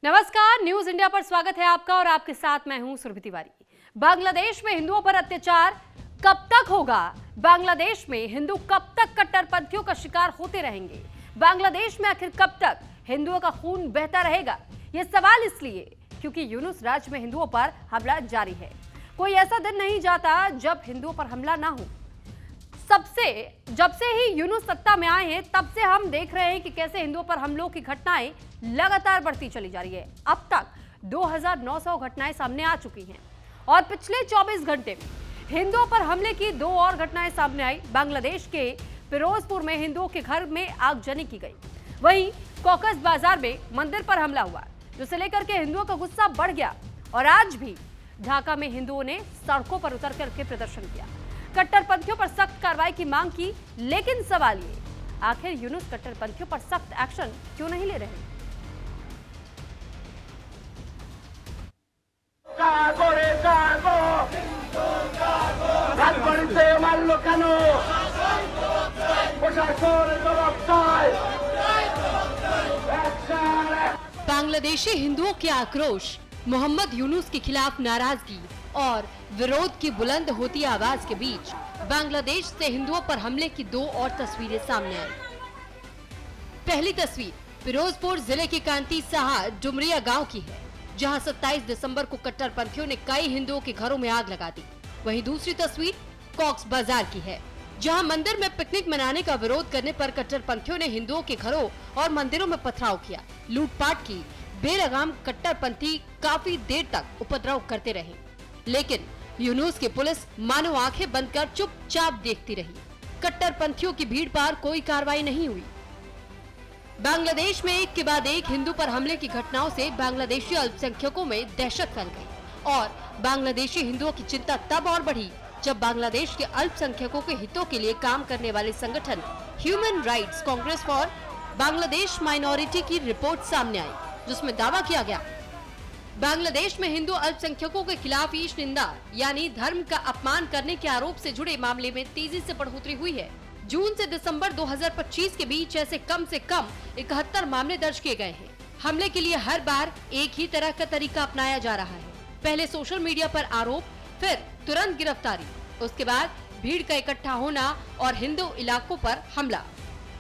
नमस्कार, news India पर स्वागत है आपका और आपके साथ मैं हूं सुरभि तिवारी। बांग्लादेश में हिंदुओं पर अत्याचार कब तक होगा? बांग्लादेश में हिंदू कब तक कट्टरपंथियों का शिकार होते रहेंगे? बांग्लादेश में आखिर कब तक हिंदुओं का खून बहता रहेगा? ये सवाल इसलिए क्योंकि यूनुस राज्य में हिंदुओं पर हमला जारी है। कोई ऐसा दिन नहीं जाता जब हिंदुओं पर हमला ना हो। जब से ही यूनुस सत्ता में आए हैं तब से हम देख रहे हैं कि कैसे हिंदुओं पर हमलों की घटनाएं लगातार बढ़ती चली जा रही है। अब तक 2900 घटनाएं सामने आ चुकी हैं और पिछले 24 घंटे में हिंदुओं पर हमले की 2 और घटनाएं सामने आई। बांग्लादेश के फिरोजपुर में हिंदुओं के घर में आगजनी की गई। वहीं कॉकस बाजार में मंदिर पर हमला हुआ, जिसे लेकर के हिंदुओं का गुस्सा बढ़ गया और आज भी ढाका में हिंदुओं ने सड़कों पर उतर करके प्रदर्शन किया, कट्टरपंथियों पर सख्त कार्रवाई की मांग की। लेकिन सवाल ये, आखिर यूनुस कट्टरपंथियों पर सख्त एक्शन क्यों नहीं ले रहे? बांग्लादेशी हिंदुओं के आक्रोश, मोहम्मद यूनुस के खिलाफ नाराजगी और विरोध की बुलंद होती आवाज के बीच बांग्लादेश से हिंदुओं पर हमले की 2 और तस्वीरें सामने आई। पहली तस्वीर फिरोजपुर जिले के कांती साहा डुमरिया गांव की है, जहां 27 दिसंबर को कट्टरपंथियों ने कई हिंदुओं के घरों में आग लगा दी। वहीं दूसरी तस्वीर कॉक्स बाजार की है, जहां मंदिर में पिकनिक मनाने का विरोध करने पर कट्टरपंथियों ने हिंदुओं के घरों और मंदिरों में पथराव किया, लूटपाट की। बेलगाम कट्टरपंथी काफी देर तक उपद्रव करते रहे, लेकिन यूनुस की पुलिस मानो आंखें बंद कर चुपचाप देखती रही। कट्टरपंथियों की भीड़ पर कोई कार्रवाई नहीं हुई। बांग्लादेश में एक के बाद एक हिंदू पर हमले की घटनाओं से बांग्लादेशी अल्पसंख्यकों में दहशत फैल गई और बांग्लादेशी हिंदुओं की चिंता तब और बढ़ी जब बांग्लादेश के अल्पसंख्यकों के हितों के लिए काम करने वाले संगठन human rights Congress for Bangladesh minority की रिपोर्ट सामने आई, जिसमें दावा किया गया बांग्लादेश में हिंदू अल्पसंख्यकों के खिलाफ ईश निंदा यानी धर्म का अपमान करने के आरोप से जुड़े मामले में तेजी से बढ़ोतरी हुई है। जून से दिसंबर 2025 के बीच ऐसे कम से कम 71 मामले दर्ज किए गए हैं। हमले के लिए हर बार एक ही तरह का तरीका अपनाया जा रहा है। पहले सोशल मीडिया पर आरोप, फिर तुरंत गिरफ्तारी, उसके बाद भीड़ का इकट्ठा होना और हिंदू इलाकों पर हमला।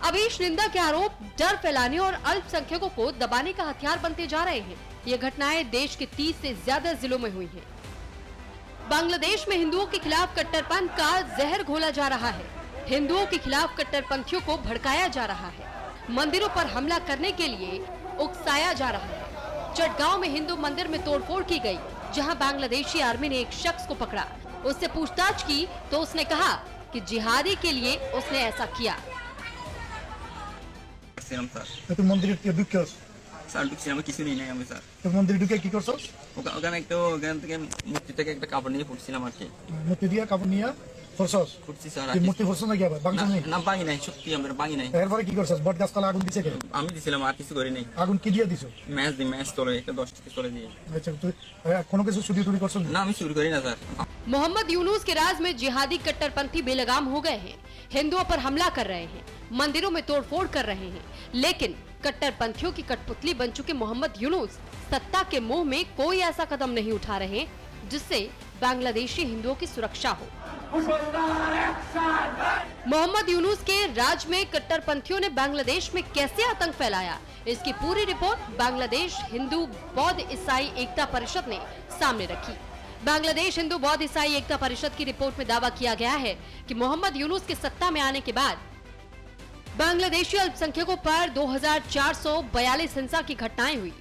अब ईश निंदा के आरोप डर फैलाने और अल्पसंख्यकों को दबाने का हथियार बनते जा रहे हैं। ये घटनाएं देश के 30 से ज्यादा जिलों में हुई हैं। बांग्लादेश में हिंदुओं के खिलाफ कट्टरपंथ का जहर घोला जा रहा है। हिंदुओं के खिलाफ कट्टरपंथियों को भड़काया जा रहा है। मंदिरों पर हमला करने के लिए उकसाया जा रहा है। चटगांव में हिंदू मंदिर में तोड़फोड़ की गई, जहां बांग्लादेशी आर्मी ने एक शख्स को पकड़ा। उससे पूछताछ की तो उसने कहा कि जिहादी के लिए उसने ऐसा किया। তুই মন্দিরে ঢুকে স্যার ঢুকছি, আমি কিছু নেই নাই আমি স্যার। তুই মন্দিরে ঢুকে কি করছস? ওখানে একটা ওখান থেকে মূর্তি থেকে একটা কাপড় নিয়ে ফুটছিলাম আর কি। মূর্তি দিয়া কাপড় নিয়া ফরছস? ফুটছি স্যার। তুই মূর্তি ফরছস নাকি আবার? ভাঙছস নাকি? না ভাঙি নাই, সত্যি আমরা ভাঙি নাই। এরপরে কি করছস? বট গাছতলা আগুন দিছে কে? আমি দিছিলাম, আর কিছু করি নাই। আগুন কি দিয়ে দিছো? ম্যাচ তোলে একটা 10 টাকা তোলে দিয়ে। আচ্ছা, তুই কোনো কিছু চুরি টুরি করছস না, আমি চুরি করি না স্যার। मोहम्मद यूनुस के राज में जिहादी कट्टरपंथी बेलगाम हो गए हैं, हिंदुओं पर हमला कर रहे हैं, मंदिरों में तोड़फोड़ कर रहे हैं। लेकिन कट्टरपंथियों की कठपुतली बन चुके मोहम्मद यूनुस सत्ता के मुंह में कोई ऐसा कदम नहीं उठा रहे जिससे बांग्लादेशी हिंदुओं की सुरक्षा हो। मोहम्मद यूनुस के राज में कट्टरपंथियों ने बांग्लादेश में कैसे आतंक फैलाया, इसकी पूरी रिपोर्ट बांग्लादेश हिंदू बौद्ध ईसाई एकता परिषद ने सामने रखी। बांग्लादेश हिंदू बौद्ध ईसाई एकता परिषद की रिपोर्ट में दावा किया गया है कि मोहम्मद यूनुस के सत्ता में आने के बाद बांग्लादेशी अल्पसंख्यकों पर 2442 हिंसा की घटनाएं हुई।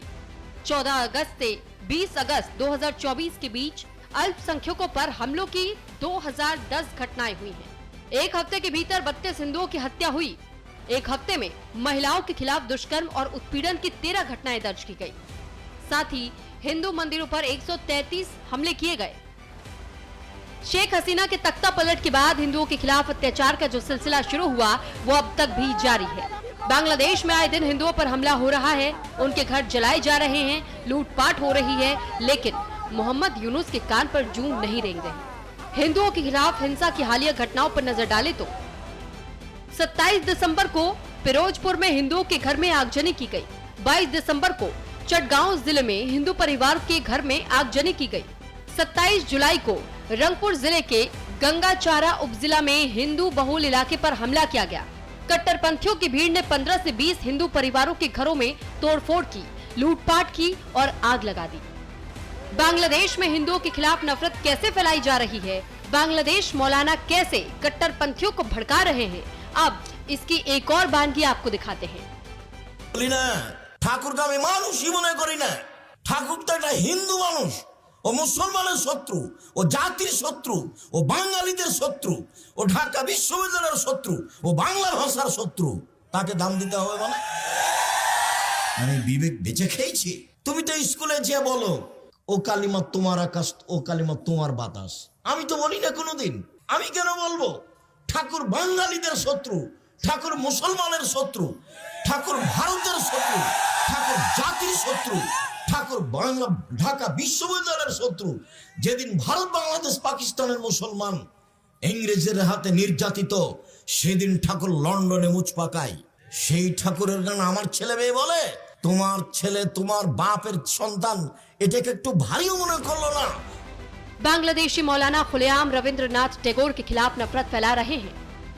14 अगस्त से 20 अगस्त 2024 के बीच अल्पसंख्यकों पर हमलों की 2010 घटनाएं हुई हैं। एक हफ्ते के भीतर 32 हिंदुओं की हत्या हुई। एक हफ्ते में महिलाओं के खिलाफ दुष्कर्म और उत्पीड़न की 13 घटनाएं दर्ज की गई। साथ ही हिंदू मंदिरों पर 133 हमले किए गए। शेख हसीना के तख्ता पलट के बाद हिंदुओं के खिलाफ अत्याचार का जो सिलसिला शुरू हुआ वो अब तक भी जारी है। बांग्लादेश में आए दिन हिंदुओं पर हमला हो रहा है, उनके घर जलाए जा रहे हैं, लूटपाट हो रही है, लेकिन मोहम्मद यूनुस के कान पर जूं नहीं रेंग रही। हिंदुओं के खिलाफ हिंसा की हालिया घटनाओं पर नजर डाले तो 27 दिसंबर को फिरोजपुर में हिंदुओं के घर में आगजनी की गई। 22 दिसंबर को चटगांव जिले में हिंदू परिवार के घर में आगजनी की गई। 27 जुलाई को रंगपुर जिले के गंगाचारा उपजिला में हिंदू बहुल इलाके पर हमला किया गया। कट्टरपंथियों की भीड़ ने 15 से 20 हिंदू परिवारों के घरों में तोड़फोड़ की, लूटपाट की और आग लगा दी। बांग्लादेश में हिंदुओं के खिलाफ नफरत कैसे फैलाई जा रही है, बांग्लादेश मौलाना कैसे कट्टरपंथियों को भड़का रहे हैं, अब इसकी एक और बानगी आपको दिखाते हैं। ठाकुर का আমি মানুষই মনে করি না। ঠাকুর তো একটা হিন্দু মানুষ, ও মুসলমানের শত্রু, ও জাতির শত্রু, ও বাঙালিদের শত্রু, ও ঢাকা বিশ্ববিদ্যালয়ের শত্রু, ও বাংলা ভাষার শত্রু। তাকে দাম দিতে হবে মানে? আমি বিবেক বেঁচে খেয়েছি। তুমি তো স্কুলে যে বলো ও কালিমা তোমার আকাশ, ও কালিমা তোমার বাতাস। আমি তো বলি না কোনোদিন। আমি কেন বলবো? ঠাকুর বাঙালিদের শত্রু, ঠাকুর মুসলমানের শত্রু, ঠাকুর ভারতের শত্রু, ঠাকুর জাতির শত্রু, ঠাকুর বাংলা ঢাকা বিশ্ববিদ্যালয়ের শত্রু। যেদিন ভারত বাংলাদেশ পাকিস্তানের মুসলমান ইংরেজের হাতে নির্যাতিত, সেদিন ঠাকুর লন্ডনে মুচ পাকায়। সেই ঠাকুরের গান আমার ছেলে মেয়ে বলে, তোমার ছেলে তোমার বাপের সন্তান, এটাকে একটু ভারীও মনে করলো না। बांग्लादेशी मौलाना खुलेआम रविंद्रनाथ टैगोर के खिलाफ नफरत फैला रहे हैं,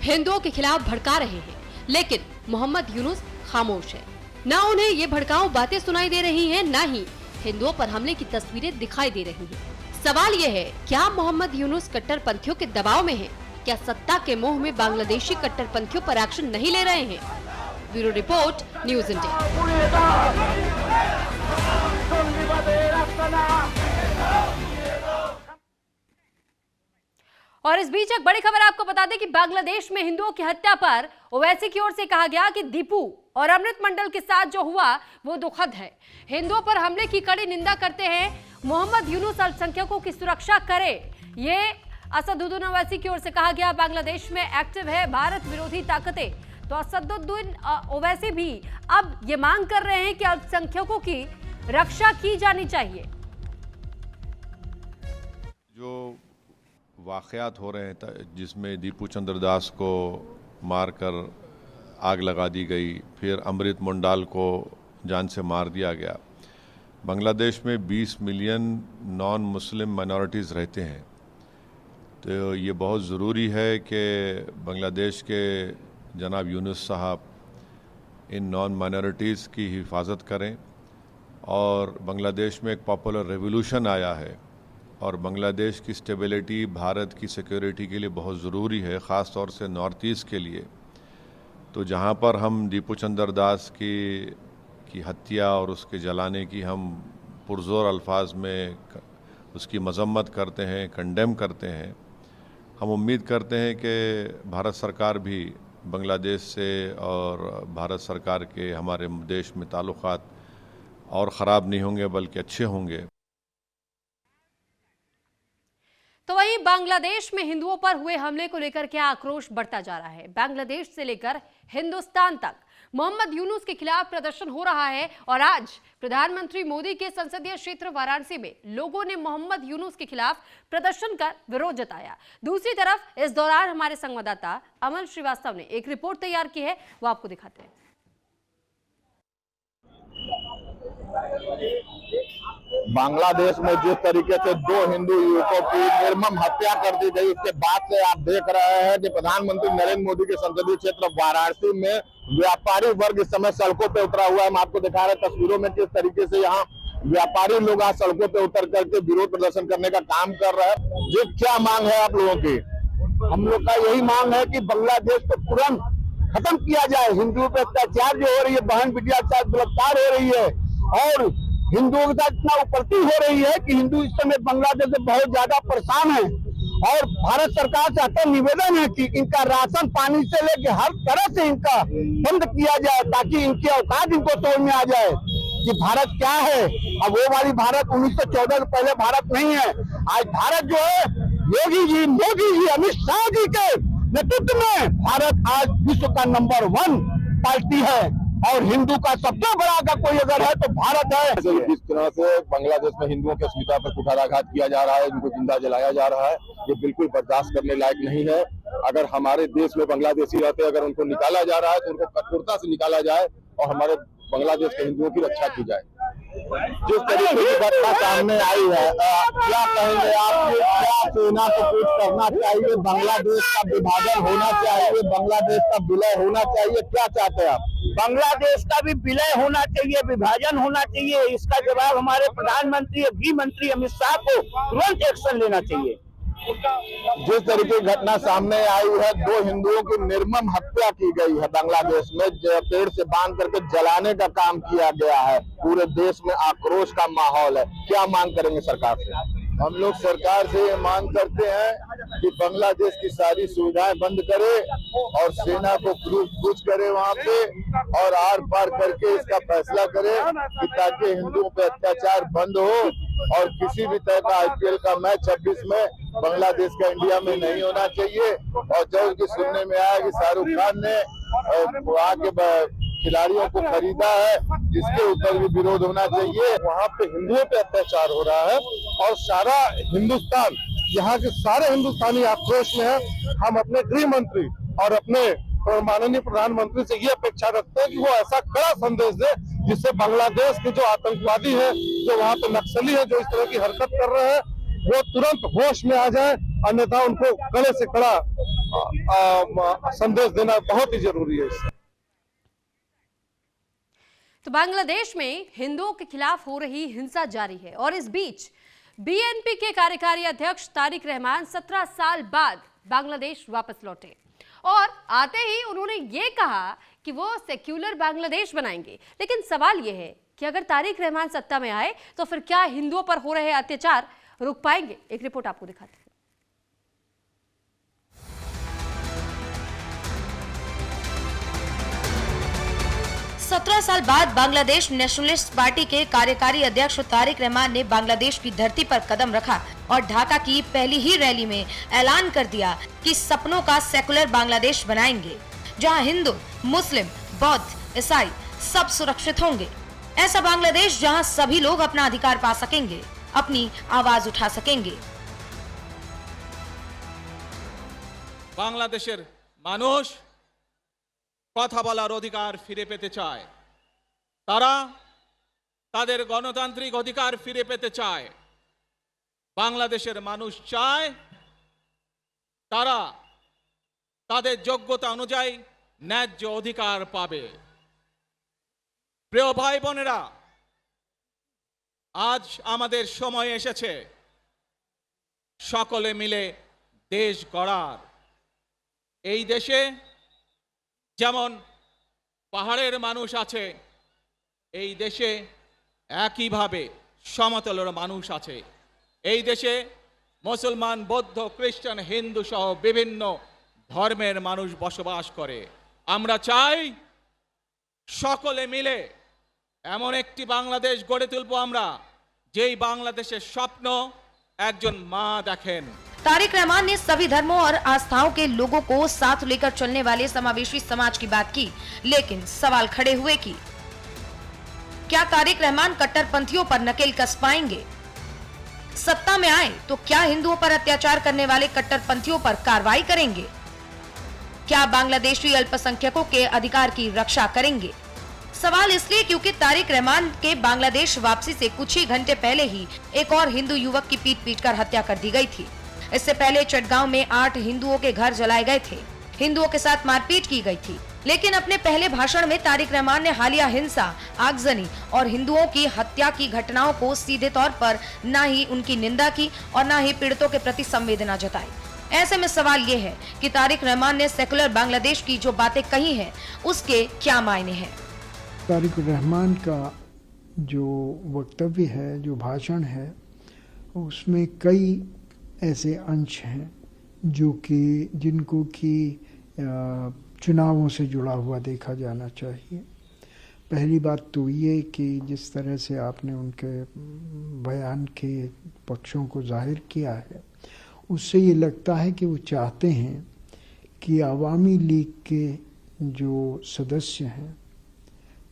हिंदुओं के खिलाफ भड़का रहे हैं, लेकिन मोहम्मद यूनुस खामोश है। न उन्हें ये भड़काऊ बातें सुनाई दे रही हैं, न ही हिंदुओं पर हमले की तस्वीरें दिखाई दे रही हैं। सवाल ये है, क्या मोहम्मद यूनुस कट्टरपंथियों के दबाव में है? क्या सत्ता के मोह में बांग्लादेशी कट्टरपंथियों पर एक्शन नहीं ले रहे हैं? Bureau report, news India. और इस बीच एक बड़ी खबर आपको बता दें कि बांग्लादेश में हिंदुओं की हत्या पर ओवैसी की ओर से कहा गया कि दीपू और अमृत मंडल के साथ जो हुआ वो दुखद है। हिंदुओं पर हमले की कड़ी निंदा करते हैं। मोहम्मद यूनुस अल्पसंख्यकों की सुरक्षा करे, ये असदुद्दीन ओवैसी की ओर से कहा गया। बांग्लादेश में एक्टिव है भारत विरोधी ताकतें, तो असदुद्दीन ओवैसी भी अब ये मांग कर रहे हैं कि अल्पसंख्यकों की रक्षा की जानी चाहिए। जो वाक़यात हो रहे हैं जिसमें दीपू चंद्र दास को मारकर आग लगा दी गई, फिर अमृत मंडल को जान से मार दिया गया। बांग्लादेश में 20 मिलियन नॉन मुस्लिम माइनॉरिटीज़ रहते हैं, तो ये बहुत ज़रूरी है कि बांग्लादेश के जनाब यूनुस साहब इन नॉन माइनॉरिटीज़ की हिफाजत करें। और बांग्लादेश में एक पॉपुलर रेवोल्यूशन आया है और बांग्लादेश की स्टेबिलिटी भारत की सिक्योरिटी के लिए बहुत ज़रूरी है, ख़ास तौर से नॉर्थ ईस्ट के लिए। तो जहाँ पर हम दीपू चंद्र दास की हत्या और उसके जलाने की हम पुरज़ोर अल्फाज में उसकी मजम्मत करते हैं, कंडेम करते हैं, हम उम्मीद करते हैं कि भारत सरकार भी बांग्लादेश से और भारत सरकार के हमारे देश में ताल्लुक़ात और ख़राब नहीं होंगे बल्कि अच्छे होंगे। तो वहीं बांग्लादेश में हिंदुओं पर हुए हमले को लेकर क्या आक्रोश बढ़ता जा रहा है। बांग्लादेश से लेकर हिंदुस्तान तक मोहम्मद यूनुस के खिलाफ प्रदर्शन हो रहा है और आज प्रधानमंत्री मोदी के संसदीय क्षेत्र वाराणसी में लोगों ने मोहम्मद यूनुस के खिलाफ प्रदर्शन कर विरोध जताया। दूसरी तरफ इस दौरान हमारे संवाददाता अमन श्रीवास्तव ने एक रिपोर्ट तैयार की है, वो आपको दिखाते हैं। बांग्लादेश में जिस तरीके से 2 हिंदू युवकों की निर्मम हत्या कर दी गई, उसके बाद से आप देख रहे हैं कि प्रधानमंत्री नरेंद्र मोदी के संसदीय क्षेत्र वाराणसी में व्यापारी वर्ग इस समय सड़कों पे उतरा हुआ है। हम आपको दिखा रहे हैं तस्वीरों में किस तरीके से यहाँ व्यापारी लोग आज सड़कों पे उतर करके विरोध प्रदर्शन करने का काम कर रहे हैं। जी, क्या मांग है आप लोगों की? हम लोग का यही मांग है कि बांग्लादेश को तुरंत खत्म किया जाए। हिंदुओं पे अत्याचार जो हो रही है, बहन बिटिया के साथ बलात्कार हो रही है और हिंदुओं के साथ इतना उपरती हो रही है कि हिंदू इस समय बांग्लादेश से बहुत ज्यादा परेशान है। और भारत सरकार से आता निवेदन है कि इनका राशन पानी से लेकर हर तरह से इनका बंद किया जाए, ताकि इनकी औकात इनको समझ में आ जाए कि भारत क्या है। अब वो वाली भारत 1914 से पहले भारत नहीं है। आज भारत जो है योगी जी, मोदी जी, अमित शाह जी के नेतृत्व में भारत आज विश्व का नंबर 1 पार्टी है और हिंदू का सबसे बड़ा का कोई अगर है तो भारत है। जिस तरह से बांग्लादेश में हिंदुओं की अस्मिता पर कुठाराघात किया जा रहा है, इनको जिंदा जलाया जा रहा है, ये बिल्कुल बर्दाश्त करने लायक नहीं है। अगर हमारे देश में बांग्लादेशी रहते, अगर उनको निकाला जा रहा है तो उनको कठोरता से निकाला जाए और हमारे बांग्लादेश के हिंदुओं की रक्षा की जाए। जिस तरीके की घटना सामने आई है, क्या कहेंगे आप? क्या सेना को कुछ करना चाहिए? बांग्लादेश का विभाजन होना चाहिए? बांग्लादेश का विलय होना चाहिए? क्या चाहते हैं आप? बांग्लादेश का भी विलय होना चाहिए, विभाजन होना चाहिए। इसका जवाब हमारे प्रधानमंत्री गृह मंत्री अमित शाह को तुरंत एक्शन लेना चाहिए। जिस तरीके की घटना सामने आई है, 2 हिंदुओं की निर्मम हत्या की गई है बांग्लादेश में, पेड़ से बांध करके जलाने का काम किया गया है। पूरे देश में आक्रोश का माहौल है। क्या मांग करेंगे सरकार से? हम लोग सरकार से ये मांग करते हैं कि बांग्लादेश की सारी सुविधाएं बंद करे और सेना को कूच करे वहाँ पे, और आर पार करके इसका फैसला करे कि ताकि हिंदुओं पे अत्याचार बंद हो और किसी भी तरह का IPL का मैच 26 में बांग्लादेश का इंडिया में नहीं होना चाहिए। और जब कि सुनने में आया कि शाहरुख खान ने वहाँ के खिलाड़ियों को खरीदा है, इसके ऊपर भी विरोध होना चाहिए। वहाँ पे हिंदुओं पे अत्याचार हो रहा है और सारा हिंदुस्तान, यहाँ के सारे हिंदुस्तानी आक्रोश में है। हम अपने गृह मंत्री और अपने माननीय प्रधानमंत्री से ये अपेक्षा रखते हैं कि वो ऐसा कड़ा संदेश दे जिससे बांग्लादेश के जो आतंकवादी है, जो वहाँ पे नक्सली है, जो इस तरह की हरकत कर रहे हैं, वो तुरंत होश में आ जाए, अन्यथा उनको कड़े से कड़ा संदेश देना बहुत ही जरूरी है। तो बांग्लादेश में हिंदुओं के खिलाफ हो रही हिंसा जारी है और इस बीच BNP के कार्यकारी अध्यक्ष तारिक रहमान 17 साल बाद बांग्लादेश वापस लौटे और आते ही उन्होंने ये कहा कि वो सेक्युलर बांग्लादेश बनाएंगे। लेकिन सवाल ये है कि अगर तारिक रहमान सत्ता में आए तो फिर क्या हिंदुओं पर हो रहे अत्याचार रुक पाएंगे? एक रिपोर्ट आपको दिखाते हैं। 17 साल बाद बांग्लादेश नेशनलिस्ट पार्टी के कार्यकारी अध्यक्ष तारिक रहमान ने बांग्लादेश की धरती पर कदम रखा और ढाका की पहली ही रैली में ऐलान कर दिया कि सपनों का सेकुलर बांग्लादेश बनाएंगे, जहां हिंदू, मुस्लिम, बौद्ध, ईसाई सब सुरक्षित होंगे। ऐसा बांग्लादेश जहां सभी लोग अपना अधिकार पा सकेंगे, अपनी आवाज उठा सकेंगे। বাংলাদেশের মানুষ কথা বলার অধিকার ফিরে পেতে চায়, তারা তাদের গণতান্ত্রিক অধিকার ফিরে পেতে চায়। বাংলাদেশের মানুষ চায় তারা তাদের যোগ্যতা অনুযায়ী ন্যায্য অধিকার পাবে। প্রিয় ভাই বোনেরা, আজ আমাদের সময় এসেছে সকলে মিলে দেশ গড়ার। এই দেশে যেমন পাহাড়ের মানুষ আছে, এই দেশে একইভাবে সমতলের মানুষ আছে। এই দেশে মুসলমান, বৌদ্ধ, খ্রিস্টান, হিন্দু সহ বিভিন্ন ধর্মের মানুষ বসবাস করে। আমরা চাই সকলে মিলে এমন একটি বাংলাদেশ গড়ে তুলব আমরা, যেই বাংলাদেশের স্বপ্ন একজন মা দেখেন। तारिक रहमान ने सभी धर्मों और आस्थाओं के लोगों को साथ लेकर चलने वाले समावेशी समाज की बात की, लेकिन सवाल खड़े हुए कि क्या तारिक रहमान कट्टरपंथियों पर नकेल कस पाएंगे? सत्ता में आए तो क्या हिंदुओं पर अत्याचार करने वाले कट्टरपंथियों पर कार्रवाई करेंगे? क्या बांग्लादेशी अल्पसंख्यकों के अधिकार की रक्षा करेंगे? सवाल इसलिए क्योंकि तारिक रहमान के बांग्लादेश वापसी से कुछ ही घंटे पहले ही एक और हिंदू युवक की पीट-पीट कर हत्या कर दी गई थी। इससे पहले चटगांव में 8 हिंदुओं के घर जलाए गए थे, हिंदुओं के साथ मारपीट की गई थी। लेकिन अपने पहले भाषण में तारिक रहमान ने हालिया हिंसा, आगजनी और हिंदुओं की हत्या की घटनाओं को सीधे तौर पर न ही उनकी निंदा की और न ही पीड़ितों के प्रति संवेदना जताई। ऐसे में सवाल ये है कि तारिक रहमान ने सेकुलर बांग्लादेश की जो बातें कही हैं, उसके क्या मायने हैं? तारिक रहमान का जो वक्तव्य है, जो भाषण है, उसमें कई ऐसे अंश हैं जो कि जिनको कि चुनावों से जुड़ा हुआ देखा जाना चाहिए। पहली बात तो ये कि जिस तरह से आपने उनके बयान के पक्षों को जाहिर किया है, उससे ये लगता है कि वो चाहते हैं कि अवामी लीग के जो सदस्य हैं,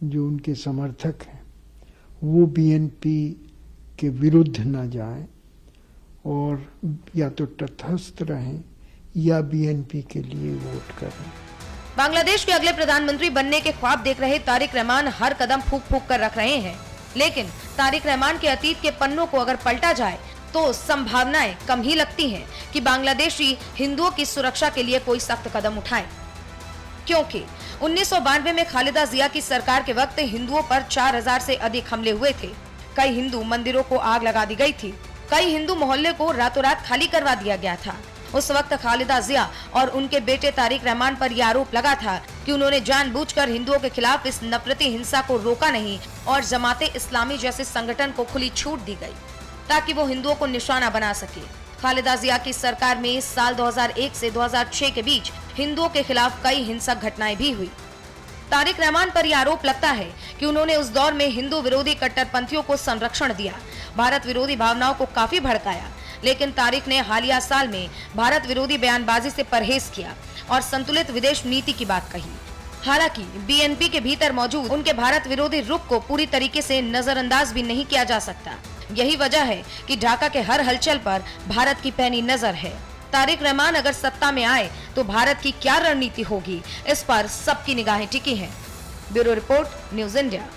जो उनके समर्थक हैं, वो BNP के विरुद्ध न जाएं और या तो तटस्थ रहें या BNP के लिए वोट करें। बांग्लादेश के अगले प्रधानमंत्री बनने के ख्वाब देख रहे तारिक रहमान हर कदम फूंक फूंक कर रख रहे हैं, लेकिन तारिक रहमान के अतीत के पन्नों को अगर पलटा जाए तो संभावनाएं कम ही लगती हैं कि बांग्लादेशी हिंदुओं की सुरक्षा के लिए कोई सख्त कदम उठाएं, क्योंकि 1992 में खालिदा जिया की सरकार के वक्त हिंदुओं पर 4000 से अधिक हमले हुए थे। कई हिंदू मंदिरों को आग लगा दी गई थी। कई हिंदू मोहल्ले को रातों रात खाली करवा दिया गया था। उस वक्त खालिदा जिया और उनके बेटे तारिक रहमान पर यह आरोप लगा था कि उन्होंने जानबूझकर हिंदुओं के खिलाफ इस नफरती हिंसा को रोका नहीं और जमाते इस्लामी जैसे संगठन को खुली छूट दी गई ताकि वो हिंदुओं को निशाना बना सके। खालिदा जिया की सरकार में साल 2001 से 2006 के बीच हिंदुओं के खिलाफ कई हिंसक घटनाएं भी हुई। तारिक रहमान पर यह आरोप लगता है कि उन्होंने उस दौर में हिंदू विरोधी कट्टरपंथियों को संरक्षण दिया, भारत विरोधी भावनाओं को काफी भड़काया। लेकिन तारिक ने हालिया साल में भारत विरोधी बयानबाजी से परहेज किया और संतुलित विदेश नीति की बात कही। हालांकि बीएनपी के भीतर मौजूद उनके भारत विरोधी रुख को पूरी तरीके से नजरअंदाज भी नहीं किया जा सकता। यही वजह है कि ढाका के हर हलचल पर भारत की पैनी नजर है। तारिक रहमान अगर सत्ता में आए तो भारत की क्या रणनीति होगी, इस पर सबकी निगाहें टिकी हैं। Bureau report, news India.